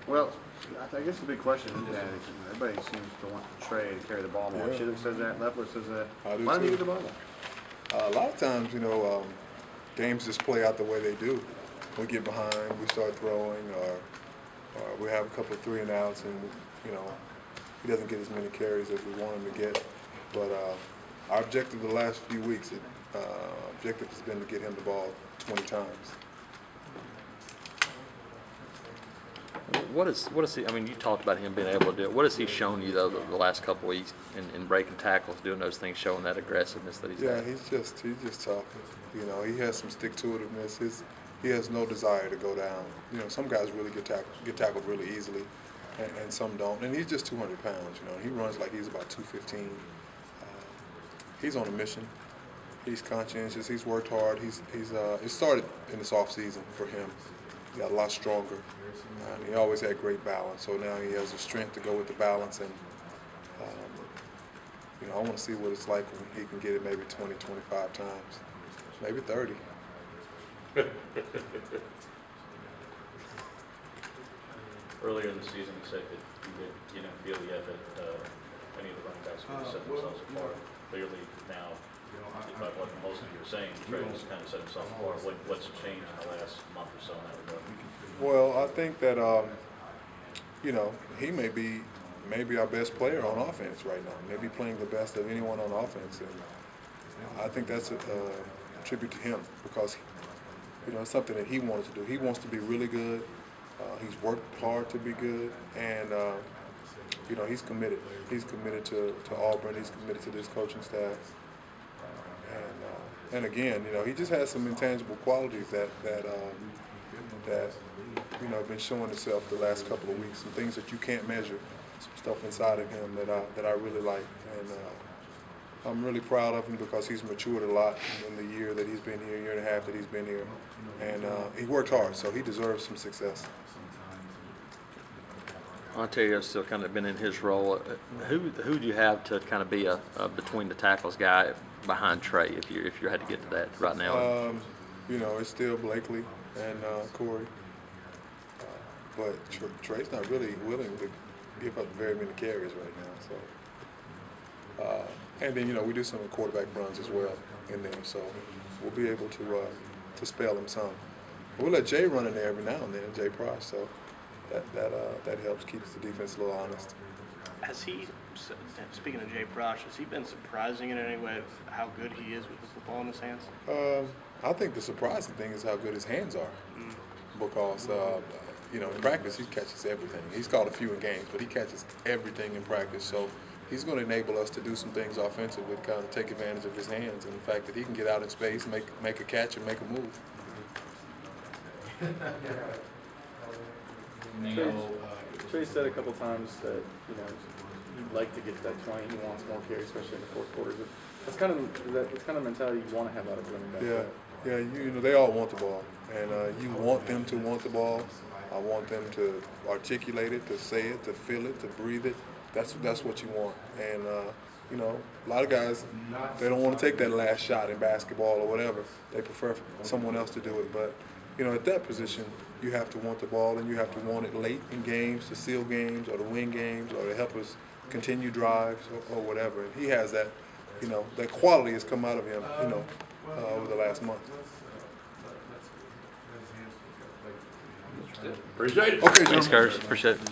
Well, I guess the big question is that everybody seems to want Trey to carry the ball more. Yeah. Shidduch says that. Leffler says that. I do Why don't you too. get the ball more? A lot of times, games just play out the way they do. We get behind, we start throwing, or we have a couple of 3 and outs, and he doesn't get as many carries as we want him to get. But our objective the last few weeks, objective has been to get him the ball 20 times. What is he? I mean, you talked about him being able to do it. What has he shown you though the last couple of weeks in breaking tackles, doing those things, showing that aggressiveness that he's Yeah, had? he's just tough. He has some stick-to-itiveness. He has no desire to go down. Some guys really get tackled really easily, and some don't. And he's just 200 pounds. He runs like he's about 215. He's on a mission. He's conscientious. He's worked hard. It started in this off season for him. He got a lot stronger. He always had great balance. So now he has the strength to go with the balance. And I want to see what it's like when he can get it maybe 20, 25 times, maybe 30. Earlier in the season, you said that you didn't feel yet that any of the running backs could set themselves apart. Clearly now, by what most of you are saying, Trey has kind of set himself apart. What's changed in the last month or so in that regard? Well, I think that he may be our best player on offense right now. Maybe playing the best of anyone on offense, and I think that's a tribute to him because it's something that he wanted to do. He wants to be really good. He's worked hard to be good, and he's committed. He's committed to Auburn. He's committed to this coaching staff. And again, he just has some intangible qualities that have been showing itself the last couple of weeks. Some things that you can't measure. Some stuff inside of him that I really like, and I'm really proud of him because he's matured a lot in the year that he's been here, year and a half that he's been here, and he worked hard, so he deserves some success. Ontario's still kind of been in his role. Who do you have to kind of be a between the tackles guy behind Trey if you had to get to that right now? It's still Blakely and Corey, but Trey's not really willing to give up very many carries right now. So, and then we do some quarterback runs as well in there, so we'll be able to spell him some. We'll let Jay run in there every now and then, Jay Price. So that helps keeps the defense a little honest. Has he, speaking of Jay Prosh, has he been surprising in any way of how good he is with the football in his hands? I think the surprising thing is how good his hands are, because in practice he catches everything. He's caught a few in games, but he catches everything in practice. So he's going to enable us to do some things offensively to kind of take advantage of his hands and the fact that he can get out in space, make a catch, and make a move. Trey said a couple times that he'd like to get to that 20. He wants more carries, especially in the fourth quarter. That's kind of mentality you want to have out of running back. Yeah. They all want the ball, and you want them to want the ball. I want them to articulate it, to say it, to feel it, to breathe it. That's what you want. And a lot of guys, they don't want to take that last shot in basketball or whatever. They prefer someone else to do it. But at that position, you have to want the ball, and you have to want it late in games to seal games or to win games or to help us continue drives or whatever. And he has that, that quality has come out of him, over the last month. Appreciate it. Okay, Thanks, Curtis. Appreciate it.